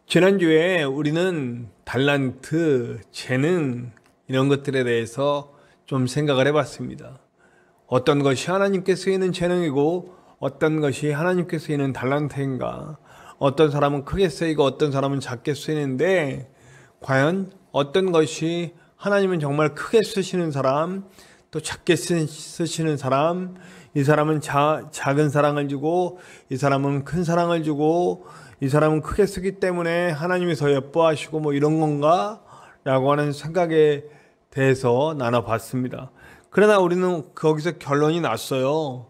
지난주에 우리는 달란트, 재능 이런 것들에 대해서 좀 생각을 해봤습니다. 어떤 것이 하나님께 쓰이는 재능이고 어떤 것이 하나님께 쓰이는 달란트인가. 어떤 사람은 크게 쓰이고 어떤 사람은 작게 쓰이는데 과연 어떤 것이 하나님은 정말 크게 쓰시는 사람, 또 작게 쓰시는 사람, 이 사람은 작은 사랑을 주고 이 사람은 큰 사랑을 주고 이 사람은 크게 쓰기 때문에 하나님이 더 예뻐하시고 뭐 이런 건가? 라고 하는 생각에 대해서 나눠봤습니다. 그러나 우리는 거기서 결론이 났어요.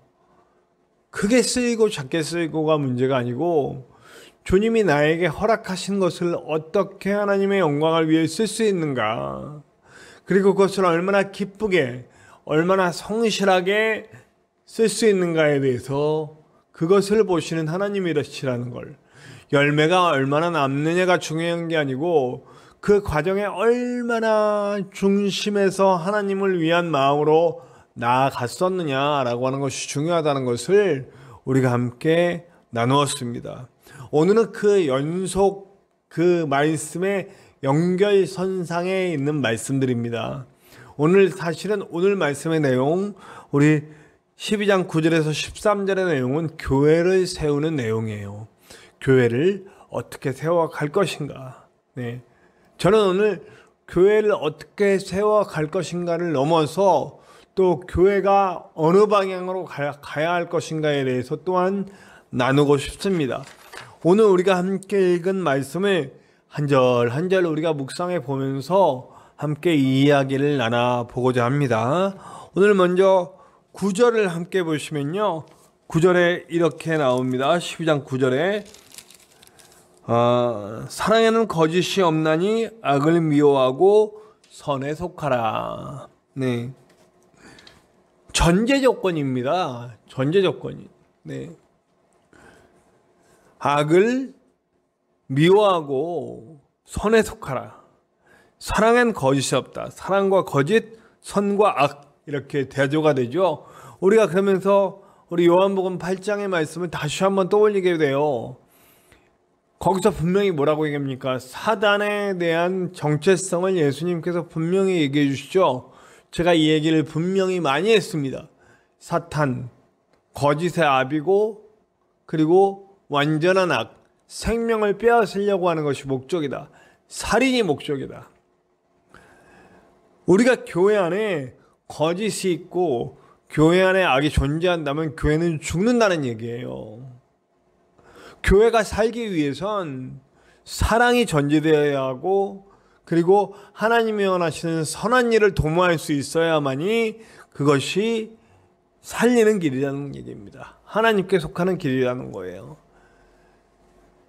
크게 쓰이고 작게 쓰이고가 문제가 아니고 주님이 나에게 허락하신 것을 어떻게 하나님의 영광을 위해 쓸 수 있는가, 그리고 그것을 얼마나 기쁘게 얼마나 성실하게 쓸 수 있는가에 대해서 그것을 보시는 하나님이시라는 걸, 열매가 얼마나 남느냐가 중요한 게 아니고 그 과정에 얼마나 중심에서 하나님을 위한 마음으로 나아갔었느냐라고 하는 것이 중요하다는 것을 우리가 함께 나누었습니다. 오늘은 그 연속 그 말씀의 연결선상에 있는 말씀들입니다. 오늘 사실은 오늘 말씀의 내용, 우리 12장 9절에서 13절의 내용은 교회를 세우는 내용이에요. 교회를 어떻게 세워갈 것인가. 네. 저는 오늘 교회를 어떻게 세워갈 것인가를 넘어서 또 교회가 어느 방향으로 가야 할 것인가에 대해서 또한 나누고 싶습니다. 오늘 우리가 함께 읽은 말씀을 한 절 한 절 우리가 묵상해 보면서 함께 이 이야기를 나눠보고자 합니다. 오늘 먼저 9절을 함께 보시면요, 9절에 이렇게 나옵니다. 12장 9절에 사랑에는 거짓이 없나니 악을 미워하고 선에 속하라. 네, 전제 조건입니다. 전제 조건이. 네, 악을 미워하고 선에 속하라. 사랑엔 거짓이 없다. 사랑과 거짓, 선과 악, 이렇게 대조가 되죠. 우리가 그러면서 우리 요한복음 8장의 말씀을 다시 한번 떠올리게 돼요. 거기서 분명히 뭐라고 얘기합니까? 사단에 대한 정체성을 예수님께서 분명히 얘기해 주시죠. 제가 이 얘기를 분명히 많이 했습니다. 사탄, 거짓의 아비고, 그리고 완전한 악, 생명을 빼앗으려고 하는 것이 목적이다. 살인이 목적이다. 우리가 교회 안에 거짓이 있고 교회 안에 악이 존재한다면 교회는 죽는다는 얘기예요. 교회가 살기 위해선 사랑이 전제되어야 하고, 그리고 하나님이 원하시는 선한 일을 도모할 수 있어야만이 그것이 살리는 길이라는 얘기입니다. 하나님께 속하는 길이라는 거예요.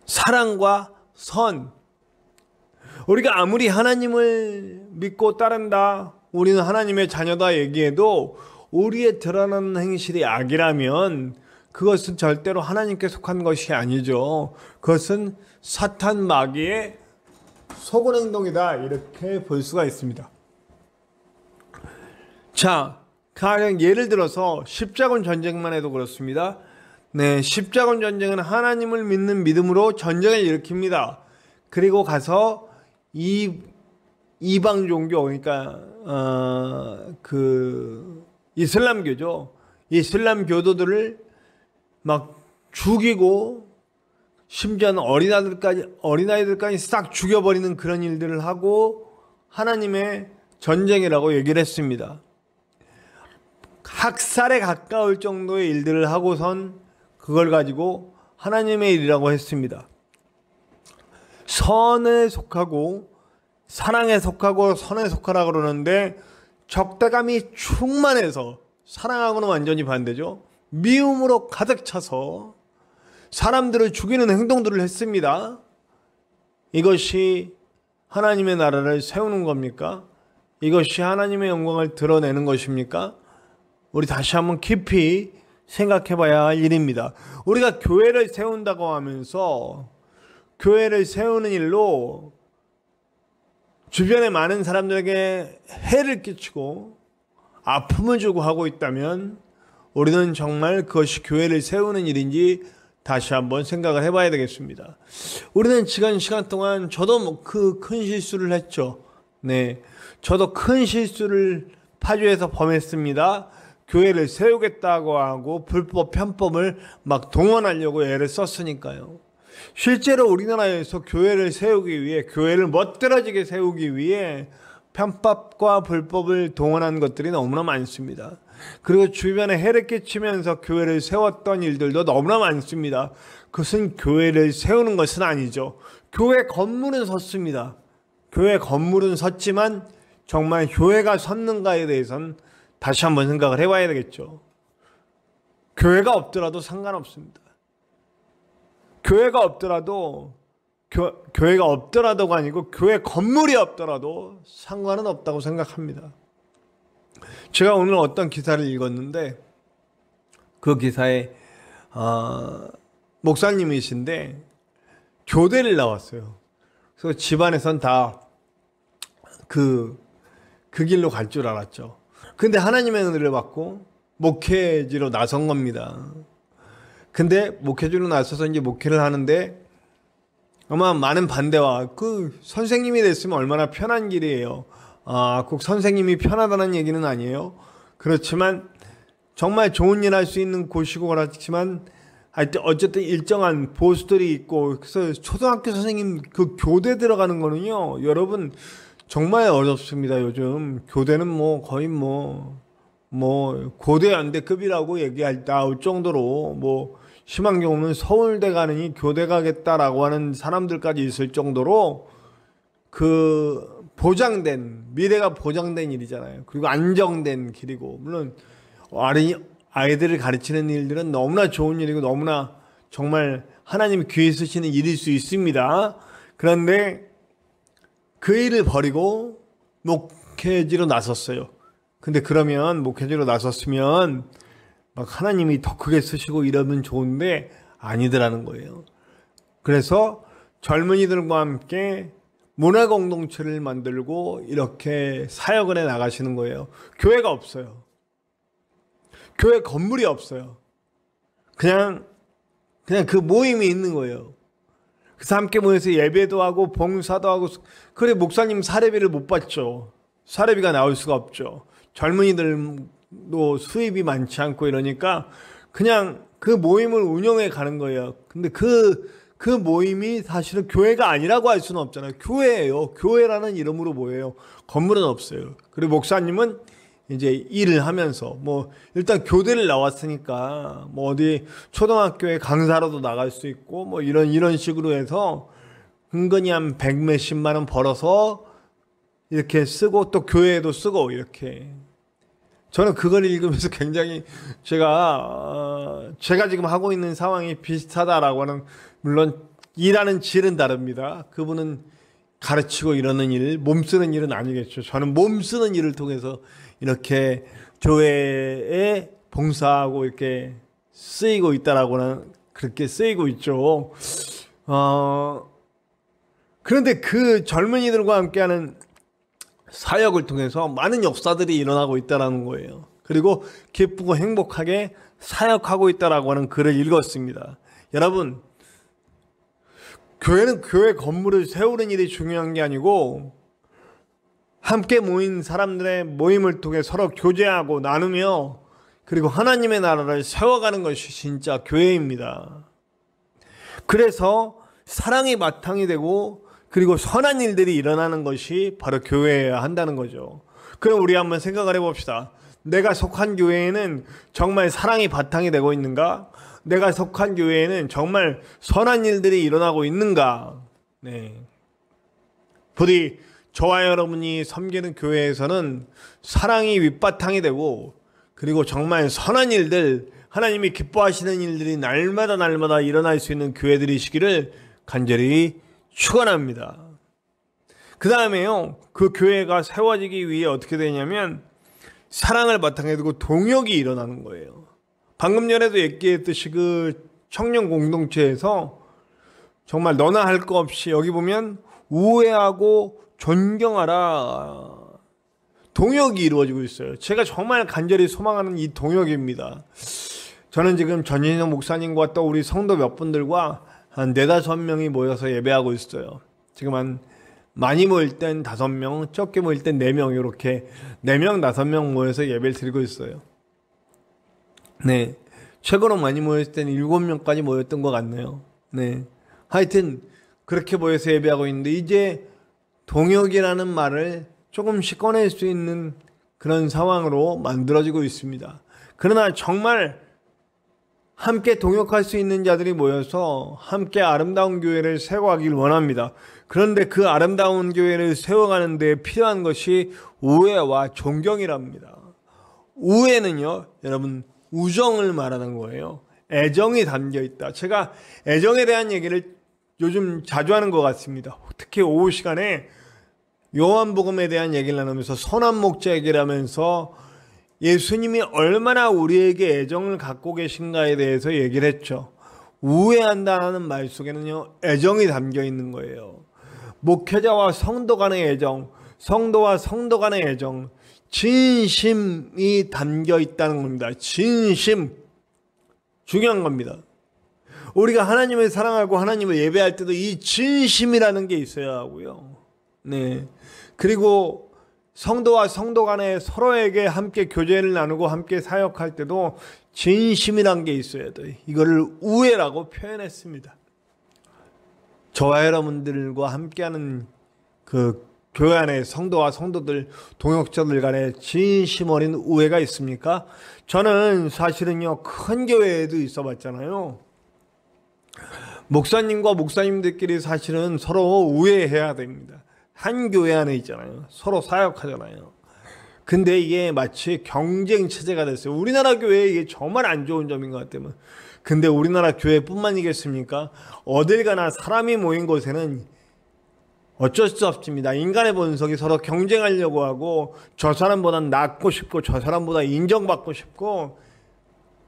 사랑과 선. 우리가 아무리 하나님을 믿고 따른다, 우리는 하나님의 자녀다 얘기해도 우리의 드러나는 행실이 악이라면 그것은 절대로 하나님께 속한 것이 아니죠. 그것은 사탄 마귀의 속은 행동이다, 이렇게 볼 수가 있습니다. 자, 가령 예를 들어서 십자군 전쟁만 해도 그렇습니다. 네, 십자군 전쟁은 하나님을 믿는 믿음으로 전쟁을 일으킵니다. 그리고 가서 이방 종교, 그러니까 그 이슬람교죠. 이슬람 교도들을 막 죽이고 심지어는 어린아이들까지 싹 죽여버리는 그런 일들을 하고 하나님의 전쟁이라고 얘기를 했습니다. 학살에 가까울 정도의 일들을 하고선 그걸 가지고 하나님의 일이라고 했습니다. 선에 속하고 사랑에 속하고 선에 속하라 그러는데 적대감이 충만해서, 사랑하고는 완전히 반대죠. 미움으로 가득 차서 사람들을 죽이는 행동들을 했습니다. 이것이 하나님의 나라를 세우는 겁니까? 이것이 하나님의 영광을 드러내는 것입니까? 우리 다시 한번 깊이 생각해 봐야 할 일입니다. 우리가 교회를 세운다고 하면서 교회를 세우는 일로 주변의 많은 사람들에게 해를 끼치고 아픔을 주고 하고 있다면 우리는 정말 그것이 교회를 세우는 일인지 다시 한번 생각을 해봐야 되겠습니다. 우리는 지난 시간 동안 저도 뭐 그 큰 실수를 했죠. 네, 저도 큰 실수를 파주에서 범했습니다. 교회를 세우겠다고 하고 불법 편법을 막 동원하려고 애를 썼으니까요. 실제로 우리나라에서 교회를 세우기 위해, 교회를 멋들어지게 세우기 위해 편법과 불법을 동원한 것들이 너무나 많습니다. 그리고 주변에 해를 끼치면서 교회를 세웠던 일들도 너무나 많습니다. 그것은 교회를 세우는 것은 아니죠. 교회 건물은 섰습니다. 교회 건물은 섰지만 정말 교회가 섰는가에 대해서는 다시 한번 생각을 해봐야 되겠죠. 교회가 없더라도 상관없습니다. 교회가 없더라도 교회가 없더라도가 아니고 교회 건물이 없더라도 상관은 없다고 생각합니다. 제가 오늘 어떤 기사를 읽었는데 그 기사에 목사님이신데 교대를 나왔어요. 그래서 집안에선 다 그 길로 갈 줄 알았죠. 근데 하나님의 은혜를 받고 목회지로 나선 겁니다. 근데 목회지로 나서서 이제 목회를 하는데 아마 많은 반대와 그 선생님이 됐으면 얼마나 편한 길이에요. 꼭 선생님이 편하다는 얘기는 아니에요. 그렇지만 정말 좋은 일 할 수 있는 곳이고 그렇지만 어쨌든 일정한 보수들이 있고, 그래서 초등학교 선생님 그 교대 들어가는 거는요, 여러분 정말 어렵습니다. 요즘 교대는 뭐 거의 뭐 고대 연대급이라고 얘기할 정도로, 뭐 심한 경우는 서울대 가느니 교대 가겠다라고 하는 사람들까지 있을 정도로 그 보장된, 미래가 보장된 일이잖아요. 그리고 안정된 길이고, 물론 아이들을 가르치는 일들은 너무나 좋은 일이고 너무나 정말 하나님이 귀에 쓰시는 일일 수 있습니다. 그런데 그 일을 버리고 목회지로 나섰어요. 근데 그러면 목회지로 나섰으면 막 하나님이 더 크게 쓰시고 이러면 좋은데 아니더라는 거예요. 그래서 젊은이들과 함께 문화 공동체를 만들고 이렇게 사역을 해 나가시는 거예요. 교회가 없어요. 교회 건물이 없어요. 그냥 그 모임이 있는 거예요. 그래서 함께 모여서 예배도 하고 봉사도 하고. 그래, 목사님 사례비를 못 받죠. 사례비가 나올 수가 없죠. 젊은이들도 수입이 많지 않고 이러니까 그냥 그 모임을 운영해 가는 거예요. 근데 그 모임이 사실은 교회가 아니라고 할 수는 없잖아요. 교회예요. 교회라는 이름으로 뭐예요? 건물은 없어요. 그리고 목사님은 이제 일을 하면서 뭐 일단 교대를 나왔으니까 뭐 어디 초등학교에 강사로도 나갈 수 있고 뭐 이런 식으로 해서 은근히 한 100몇십만 원 벌어서 이렇게 쓰고 또 교회에도 쓰고 이렇게. 저는 그걸 읽으면서 굉장히 제가 지금 하고 있는 상황이 비슷하다라고 하는, 물론 일하는 질은 다릅니다. 그분은 가르치고 이러는 일, 몸 쓰는 일은 아니겠죠. 저는 몸 쓰는 일을 통해서 이렇게 교회에 봉사하고 이렇게 쓰이고 있다라고는 그렇게 쓰이고 있죠. 그런데 그 젊은이들과 함께하는 사역을 통해서 많은 역사들이 일어나고 있다라는 거예요. 그리고 기쁘고 행복하게 사역하고 있다라고 하는 글을 읽었습니다. 여러분, 교회는 교회 건물을 세우는 일이 중요한 게 아니고 함께 모인 사람들의 모임을 통해 서로 교제하고 나누며 그리고 하나님의 나라를 세워가는 것이 진짜 교회입니다. 그래서 사랑이 바탕이 되고 그리고 선한 일들이 일어나는 것이 바로 교회여야 한다는 거죠. 그럼 우리 한번 생각을 해봅시다. 내가 속한 교회에는 정말 사랑이 바탕이 되고 있는가? 내가 속한 교회에는 정말 선한 일들이 일어나고 있는가? 네. 부디 저와 여러분이 섬기는 교회에서는 사랑이 윗바탕이 되고 그리고 정말 선한 일들, 하나님이 기뻐하시는 일들이 날마다 일어날 수 있는 교회들이시기를 간절히 축원합니다. 그 다음에요, 그 교회가 세워지기 위해 어떻게 되냐면 사랑을 바탕에 두고 동역이 일어나는 거예요. 방금 전에도 얘기했듯이 그 청년 공동체에서 정말 너나 할 거 없이 여기 보면 우애하고 존경하라, 동역이 이루어지고 있어요. 제가 정말 간절히 소망하는 이 동역입니다. 저는 지금 전진영 목사님과 또 우리 성도 몇 분들과 한 4-5명이 모여서 예배하고 있어요. 지금 한 많이 모일 땐 5명, 적게 모일 땐 4명, 이렇게 4명, 5명 모여서 예배를 드리고 있어요. 네. 최고로 많이 모였을 때는 7명까지 모였던 것 같네요. 네. 하여튼, 그렇게 모여서 예배하고 있는데, 이제 동역이라는 말을 조금씩 꺼낼 수 있는 그런 상황으로 만들어지고 있습니다. 그러나 정말 함께 동역할 수 있는 자들이 모여서 함께 아름다운 교회를 세워가길 원합니다. 그런데 그 아름다운 교회를 세워가는 데 필요한 것이 우애와 존경이랍니다. 우애는요, 여러분, 우정을 말하는 거예요. 애정이 담겨 있다. 제가 애정에 대한 얘기를 요즘 자주 하는 것 같습니다. 특히 오후 시간에 요한복음에 대한 얘기를 나누면서 선한 목자 얘기를 하면서 예수님이 얼마나 우리에게 애정을 갖고 계신가에 대해서 얘기를 했죠. 우애한다는 말 속에는요, 애정이 담겨 있는 거예요. 목회자와 성도 간의 애정, 성도와 성도 간의 애정, 진심이 담겨 있다는 겁니다. 진심. 중요한 겁니다. 우리가 하나님을 사랑하고 하나님을 예배할 때도 이 진심이라는 게 있어야 하고요. 네. 그리고 성도와 성도 간에 서로에게 함께 교제를 나누고 함께 사역할 때도 진심이란 게 있어야 돼요. 이거를 우애라고 표현했습니다. 저와 여러분들과 함께하는 그 교회 안에 성도와 성도들, 동역자들 간에 진심 어린 우애가 있습니까? 저는 사실은요, 큰 교회에도 있어 봤잖아요. 목사님과 목사님들끼리 사실은 서로 우애해야 됩니다. 한 교회 안에 있잖아요. 서로 사역하잖아요. 근데 이게 마치 경쟁 체제가 됐어요. 우리나라 교회에 이게 정말 안 좋은 점인 것 같아요. 근데 우리나라 교회뿐만이겠습니까? 어딜 가나 사람이 모인 곳에는 어쩔 수 없습니다. 인간의 본성이 서로 경쟁하려고 하고, 저 사람보다 낫고 싶고 저 사람보다 인정받고 싶고,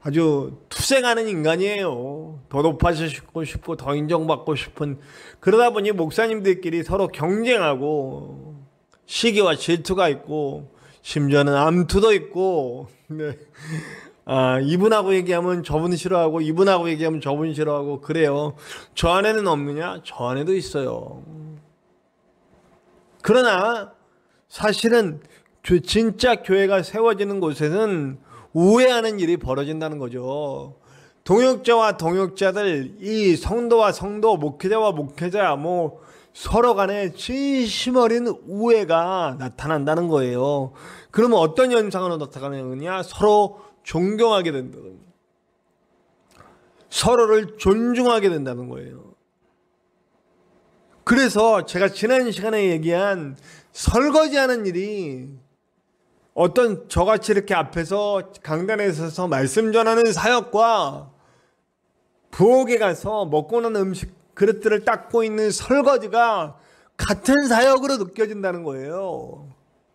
아주 투쟁하는 인간이에요. 더 높아지고 싶고 더 인정받고 싶은. 그러다 보니 목사님들끼리 서로 경쟁하고 시기와 질투가 있고 심지어는 암투도 있고, 네. 이분하고 얘기하면 저분 싫어하고 이분하고 얘기하면 저분 싫어하고 그래요. 저 안에는 없느냐? 저 안에도 있어요. 그러나 사실은 진짜 교회가 세워지는 곳에는 우애하는 일이 벌어진다는 거죠. 동역자와 동역자들, 이 성도와 성도, 목회자와 목회자, 서로 간에 진심 어린 우애가 나타난다는 거예요. 그러면 어떤 현상으로 나타나느냐? 서로 존경하게 된다는 거예요. 서로를 존중하게 된다는 거예요. 그래서 제가 지난 시간에 얘기한 설거지하는 일이 어떤 저같이 이렇게 앞에서 강단에 서서 말씀 전하는 사역과 부엌에 가서 먹고 난 음식 그릇들을 닦고 있는 설거지가 같은 사역으로 느껴진다는 거예요.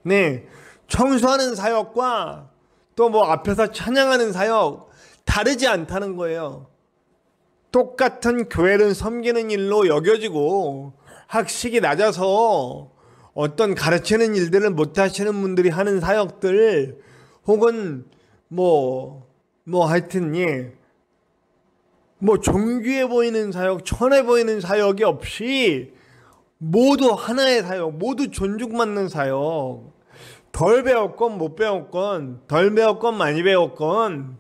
네, 청소하는 사역과 또 앞에서 찬양하는 사역 다르지 않다는 거예요. 똑같은 교회를 섬기는 일로 여겨지고 학식이 낮아서 어떤 가르치는 일들을 못하시는 분들이 하는 사역들 혹은 하여튼 존귀해 보이는 사역, 천해 보이는 사역이 없이 모두 하나의 사역, 모두 존중받는 사역. 덜 배웠건 못 배웠건, 덜 배웠건 많이 배웠건,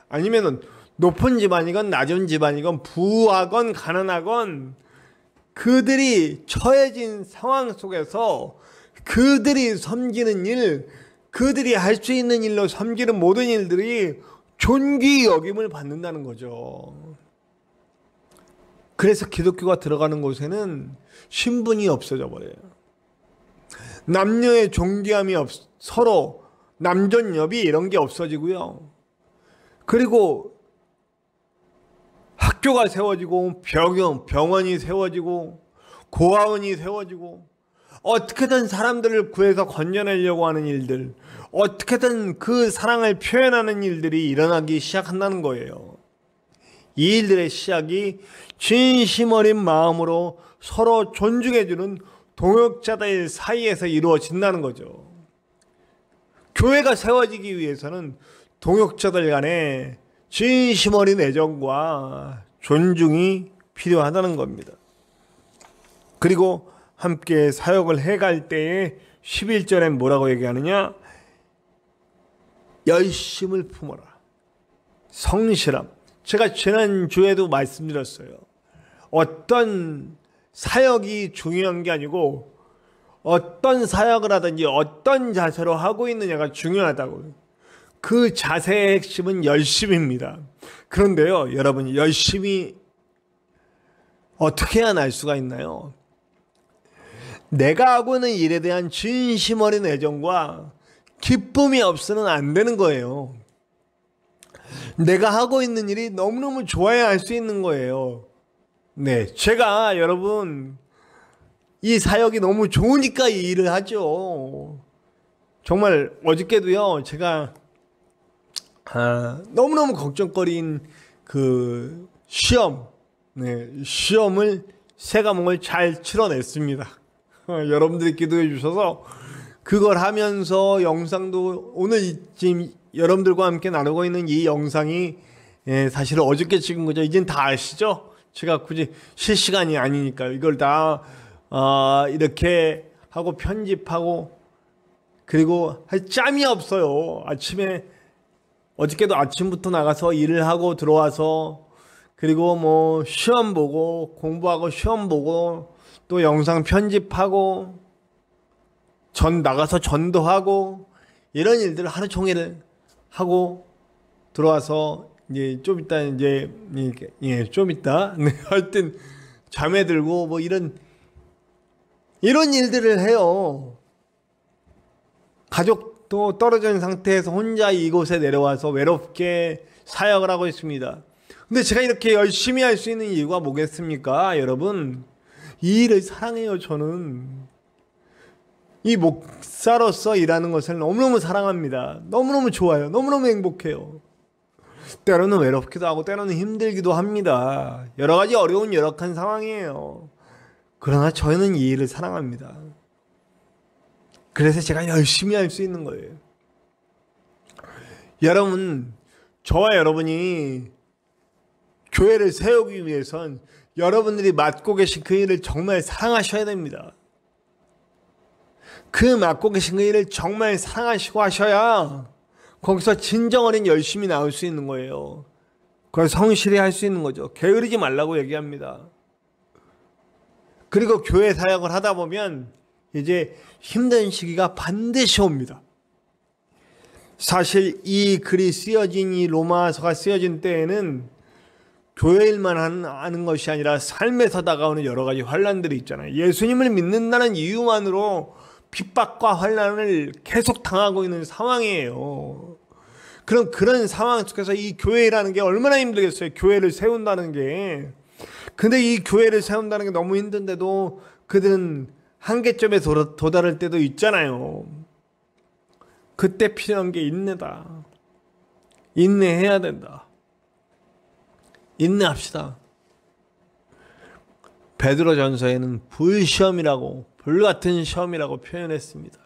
아니면은 높은 집안이건 낮은 집안이건 부하건 가난하건 그들이 처해진 상황 속에서 그들이 섬기는 일, 그들이 할 수 있는 일로 섬기는 모든 일들이 존귀 여김을 받는다는 거죠. 그래서 기독교가 들어가는 곳에는 신분이 없어져 버려요. 남녀의 존귀함이 서로 남존여비 이런 게 없어지고요. 그리고 학교가 세워지고 병원이 세워지고 고아원이 세워지고 어떻게든 사람들을 구해서 건져내려고 하는 일들, 어떻게든 그 사랑을 표현하는 일들이 일어나기 시작한다는 거예요. 이 일들의 시작이 진심 어린 마음으로 서로 존중해주는 동역자들 사이에서 이루어진다는 거죠. 교회가 세워지기 위해서는 동역자들 간에 진심 어린 애정과 존중이 필요하다는 겁니다. 그리고 함께 사역을 해갈 때에 11절엔 뭐라고 얘기하느냐? 열심을 품어라. 성실함. 제가 지난주에도 말씀드렸어요. 어떤 사역이 중요한 게 아니고 어떤 사역을 하든지 어떤 자세로 하고 있느냐가 중요하다고요. 그 자세의 핵심은 열심입니다. 그런데요, 여러분, 열심히 어떻게 해야 날 수가 있나요? 내가 하고 있는 일에 대한 진심 어린 애정과 기쁨이 없으면 안 되는 거예요. 내가 하고 있는 일이 너무너무 좋아야 할 수 있는 거예요. 네, 제가 여러분 이 사역이 너무 좋으니까 이 일을 하죠. 정말 어저께도요, 제가 너무너무 걱정거리인 그 시험, 시험을 세 과목을 잘 치러냈습니다. 여러분들이 기도해 주셔서 그걸 하면서 영상도 오늘 지금 여러분들과 함께 나누고 있는 이 영상이 사실 어저께 찍은 거죠. 이젠 다 아시죠? 제가 굳이 실시간이 아니니까 이걸 다 이렇게 하고 편집하고 그리고 할 짬이 없어요. 아침에 어저께도 아침부터 나가서 일을 하고 들어와서 그리고 뭐 시험 보고 공부하고 시험 보고 또 영상 편집하고 나가서 전도하고 이런 일들을 하루 종일 하고 들어와서 이제 좀 이따 좀 이따 하여튼 잠에 들고 뭐 이런 일들을 해요. 가족도 떨어진 상태에서 혼자 이곳에 내려와서 외롭게 사역을 하고 있습니다. 근데 제가 이렇게 열심히 할 수 있는 이유가 뭐겠습니까? 여러분, 이 일을 사랑해요. 저는 이 목사로서 일하는 것을 너무너무 사랑합니다. 너무너무 좋아요. 너무너무 행복해요. 때로는 외롭기도 하고 때로는 힘들기도 합니다. 여러 가지 어려운 열악한 상황이에요. 그러나 저는 이 일을 사랑합니다. 그래서 제가 열심히 할 수 있는 거예요. 여러분, 저와 여러분이 교회를 세우기 위해선 여러분들이 맡고 계신 그 일을 정말 사랑하셔야 됩니다. 그 맡고 계신 그 일을 정말 사랑하시고 하셔야 거기서 진정 어린 열심이 나올 수 있는 거예요. 그걸 성실히 할 수 있는 거죠. 게으르지 말라고 얘기합니다. 그리고 교회 사역을 하다 보면 이제 힘든 시기가 반드시 옵니다. 사실 이 글이 쓰여진 이 로마서가 쓰여진 때에는 교회 일만 하는 것이 아니라 삶에서 다가오는 여러 가지 환난들이 있잖아요. 예수님을 믿는다는 이유만으로 핍박과 환난을 계속 당하고 있는 상황이에요. 그럼 그런 상황 속에서 이 교회라는 게 얼마나 힘들겠어요. 교회를 세운다는 게. 근데 이 교회를 세운다는 게 너무 힘든데도 그들은 한계점에 도달할 때도 있잖아요. 그때 필요한 게 인내다. 인내해야 된다. 인내합시다. 베드로전서에는 불같은 시험이라고 표현했습니다.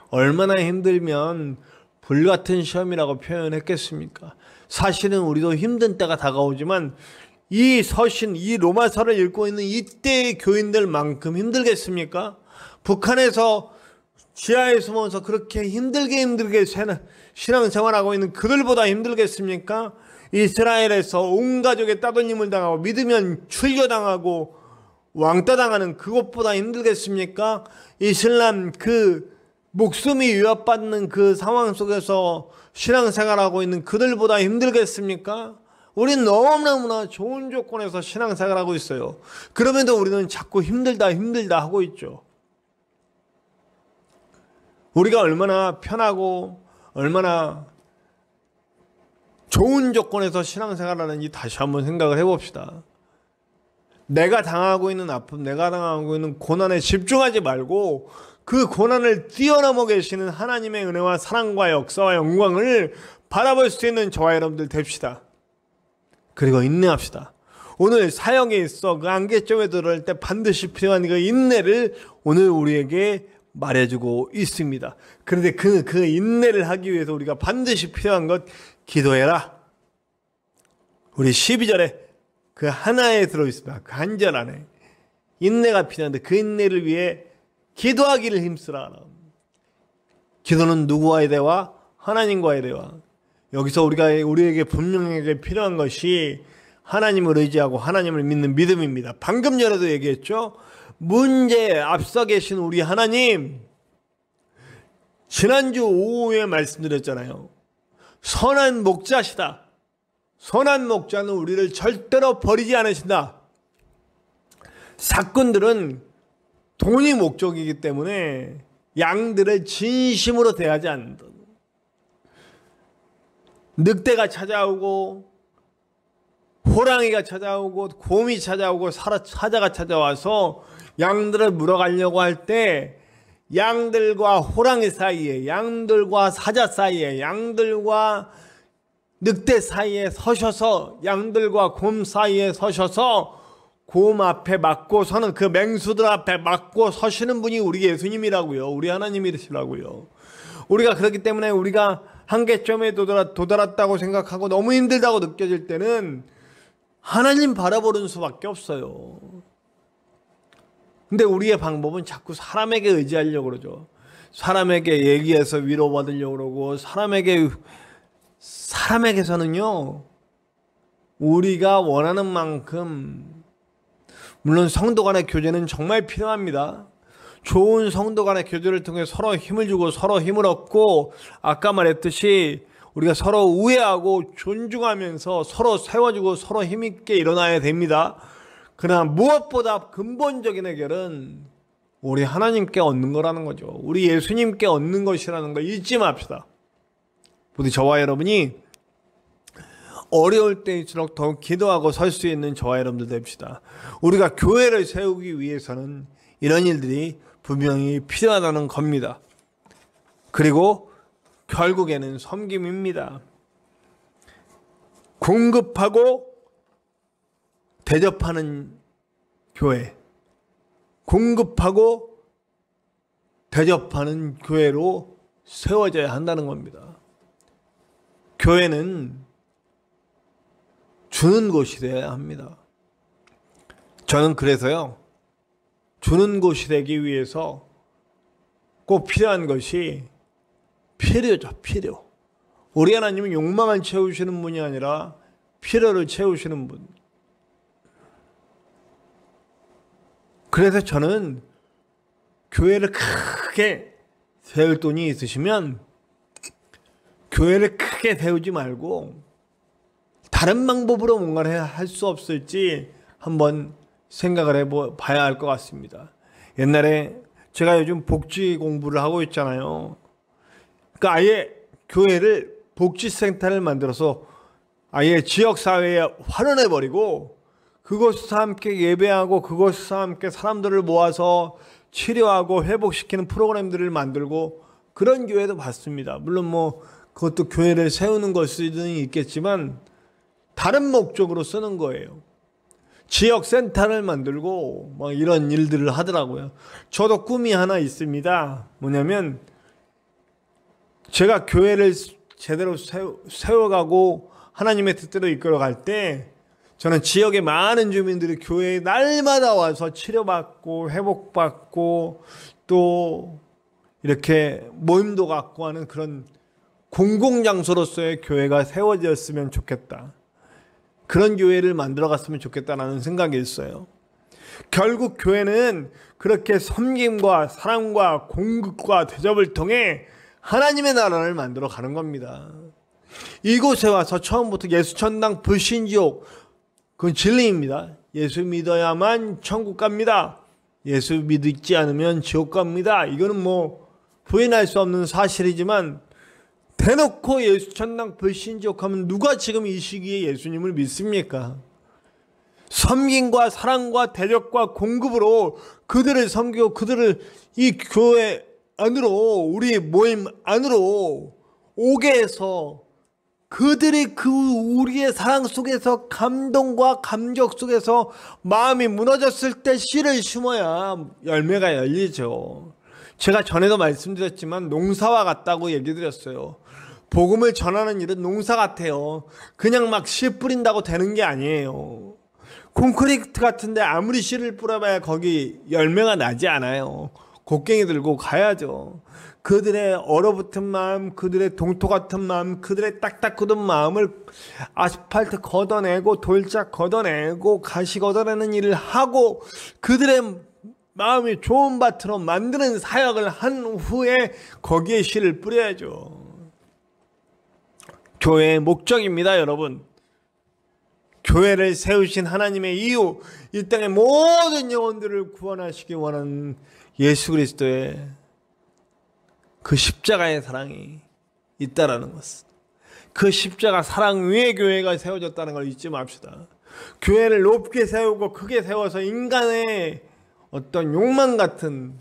얼마나 힘들면 불같은 시험이라고 표현했겠습니까? 사실은 우리도 힘든 때가 다가오지만 이 로마서를 읽고 있는 이때의 교인들만큼 힘들겠습니까? 북한에서 지하에 숨어서 그렇게 힘들게 신앙생활하고 있는 그들보다 힘들겠습니까? 이스라엘에서 온 가족의 따돌림을 당하고 믿으면 출교당하고 왕따당하는 그것보다 힘들겠습니까? 이슬람 그 목숨이 위협받는 그 상황 속에서 신앙생활하고 있는 그들보다 힘들겠습니까? 우린 너무너무나 좋은 조건에서 신앙생활하고 있어요. 그럼에도 우리는 자꾸 힘들다 하고 있죠. 우리가 얼마나 편하고 얼마나 좋은 조건에서 신앙생활하는지 다시 한번 생각을 해봅시다. 내가 당하고 있는 아픔, 내가 당하고 있는 고난에 집중하지 말고 그 고난을 뛰어넘어 계시는 하나님의 은혜와 사랑과 역사와 영광을 바라볼 수 있는 저와 여러분들 됩시다. 그리고 인내합시다. 오늘 사역에 있어 그 안개점에 들어올 때 반드시 필요한 그 인내를 오늘 우리에게 말해주고 있습니다. 그런데 그 인내를 하기 위해서 우리가 반드시 필요한 것, 기도해라. 우리 12절에 그 하나에 들어있습니다. 그 한 절 안에 인내가 필요한데 그 인내를 위해 기도하기를 힘쓰라. 기도는 누구와의 대화? 하나님과의 대화. 여기서 우리에게 분명하게 필요한 것이 하나님을 의지하고 하나님을 믿는 믿음입니다. 방금 전에도 얘기했죠. 문제에 앞서 계신 우리 하나님, 지난주 오후에 말씀드렸잖아요. 선한 목자시다. 선한 목자는 우리를 절대로 버리지 않으신다. 사꾼들은 돈이 목적이기 때문에 양들을 진심으로 대하지 않는다. 늑대가 찾아오고 호랑이가 찾아오고 곰이 찾아오고 사자가 찾아와서 양들을 물어가려고 할 때 양들과 호랑이 사이에, 양들과 사자 사이에, 양들과 늑대 사이에 서셔서, 양들과 곰 사이에 서셔서 곰 앞에 막고 서는, 그 맹수들 앞에 막고 서시는 분이 우리 예수님이라고요. 우리 하나님이시라고요. 우리가 그렇기 때문에 우리가 한계점에 도달했다고 생각하고 너무 힘들다고 느껴질 때는 하나님 바라보는 수밖에 없어요. 근데 우리의 방법은 자꾸 사람에게 의지하려고 그러죠. 사람에게 얘기해서 위로받으려고 그러고, 사람에게서는요, 우리가 원하는 만큼, 물론 성도 간의 교제는 정말 필요합니다. 좋은 성도 간의 교제를 통해 서로 힘을 주고 서로 힘을 얻고, 아까 말했듯이 우리가 서로 우애하고 존중하면서 서로 세워주고 서로 힘있게 일어나야 됩니다. 그러나 무엇보다 근본적인 해결은 우리 하나님께 얻는 거라는 거죠. 우리 예수님께 얻는 것이라는 거 잊지 맙시다. 부디 저와 여러분이 어려울 때일수록 더 기도하고 설 수 있는 저와 여러분들 됩시다. 우리가 교회를 세우기 위해서는 이런 일들이 분명히 필요하다는 겁니다. 그리고 결국에는 섬김입니다. 공급하고 대접하는 교회, 공급하고 대접하는 교회로 세워져야 한다는 겁니다. 교회는 주는 곳이 되어야 합니다. 저는 그래서요, 주는 곳이 되기 위해서 꼭 필요한 것이 필요죠. 필요. 우리 하나님은 욕망을 채우시는 분이 아니라 필요를 채우시는 분. 그래서 저는 교회를 크게 세울 돈이 있으시면 교회를 크게 세우지 말고 다른 방법으로 뭔가를 할 수 없을지 한번 생각을 해봐야 할 것 같습니다. 옛날에 제가 요즘 복지 공부를 하고 있잖아요. 그러니까 아예 교회를 복지센터를 만들어서 아예 지역사회에 환원해버리고 그것과 함께 예배하고 그것과 함께 사람들을 모아서 치료하고 회복시키는 프로그램들을 만들고 그런 교회도 봤습니다. 물론 뭐 그것도 교회를 세우는 것은 있겠지만 다른 목적으로 쓰는 거예요. 지역센터를 만들고 막 이런 일들을 하더라고요. 저도 꿈이 하나 있습니다. 뭐냐면 제가 교회를 제대로 세워가고 하나님의 뜻대로 이끌어갈 때 저는 지역의 많은 주민들이 교회에 날마다 와서 치료받고 회복받고 또 이렇게 모임도 갖고 하는 그런 공공장소로서의 교회가 세워졌으면 좋겠다. 그런 교회를 만들어갔으면 좋겠다라는 생각이 있어요. 결국 교회는 그렇게 섬김과 사랑과 공급과 대접을 통해 하나님의 나라를 만들어 가는 겁니다. 이곳에 와서 처음부터 예수 천당 불신지옥, 그건 진리입니다. 예수 믿어야만 천국 갑니다. 예수 믿지 않으면 지옥 갑니다. 이거는 뭐 부인할 수 없는 사실이지만 대놓고 예수 천당 불신지옥 하면 누가 지금 이 시기에 예수님을 믿습니까? 섬김과 사랑과 대접과 공급으로 그들을 섬기고 그들을 이 교회 안으로, 우리 모임 안으로 오게 해서 그들이 그 우리의 사랑 속에서 감동과 감격 속에서 마음이 무너졌을 때 씨를 심어야 열매가 열리죠. 제가 전에도 말씀드렸지만 농사와 같다고 얘기 드렸어요. 복음을 전하는 일은 농사 같아요. 그냥 막 씨 뿌린다고 되는 게 아니에요. 콘크리트 같은데 아무리 씨를 뿌려봐야 거기 열매가 나지 않아요. 곡괭이 들고 가야죠. 그들의 얼어붙은 마음, 그들의 동토 같은 마음, 그들의 딱딱 굳은 마음을 아스팔트 걷어내고 돌짝 걷어내고 가시 걷어내는 일을 하고 그들의 마음이 좋은 밭으로 만드는 사역을 한 후에 거기에 씨를 뿌려야죠. 교회의 목적입니다, 여러분. 교회를 세우신 하나님의 이유, 이 땅의 모든 영혼들을 구원하시기 원하는 예수 그리스도의 그 십자가의 사랑이 있다라는 것. 그 십자가 사랑 위에 교회가 세워졌다는 걸 잊지 맙시다. 교회를 높게 세우고 크게 세워서 인간의 어떤 욕망 같은,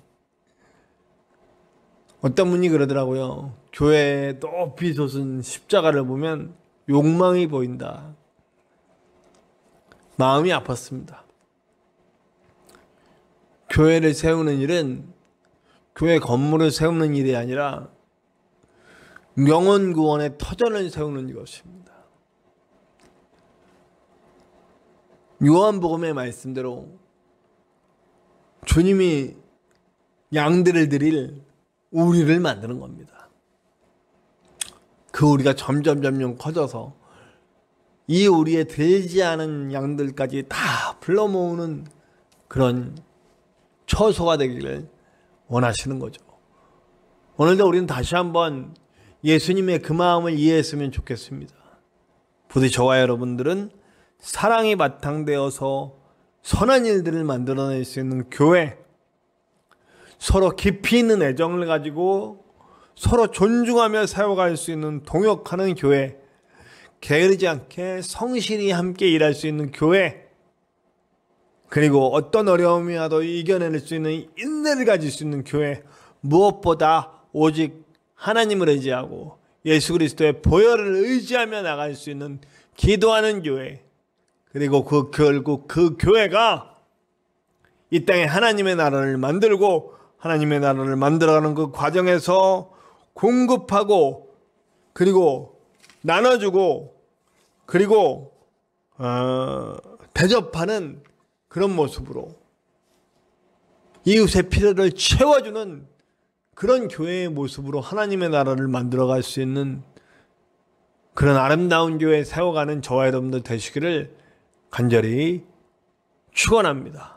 어떤 분이 그러더라고요. 교회에 높이 솟은 십자가를 보면 욕망이 보인다. 마음이 아팠습니다. 교회를 세우는 일은 교회 건물을 세우는 일이 아니라 영혼 구원의 터전을 세우는 것입니다. 요한복음의 말씀대로 주님이 양들을 드릴 우리를 만드는 겁니다. 그 우리가 점점 커져서 이 우리에 들지 않은 양들까지 다 불러 모으는 그런 처소가 되기를 원하시는 거죠. 오늘도 우리는 다시 한번 예수님의 그 마음을 이해했으면 좋겠습니다. 부디 저와 여러분들은 사랑이 바탕되어서 선한 일들을 만들어낼 수 있는 교회, 서로 깊이 있는 애정을 가지고 서로 존중하며 세워갈 수 있는 동역하는 교회, 게으르지 않게 성실히 함께 일할 수 있는 교회, 그리고 어떤 어려움이 와도 이겨낼 수 있는 인내를 가질 수 있는 교회, 무엇보다 오직 하나님을 의지하고 예수 그리스도의 보혈을 의지하며 나갈 수 있는 기도하는 교회, 그리고 결국 그 교회가 이 땅에 하나님의 나라를 만들고 하나님의 나라를 만들어가는 그 과정에서 공급하고 그리고 나눠주고 그리고 대접하는 그런 모습으로 이웃의 필요를 채워주는 그런 교회의 모습으로 하나님의 나라를 만들어갈 수 있는 그런 아름다운 교회 세워가는 저와 여러분들 되시기를 간절히 축원합니다.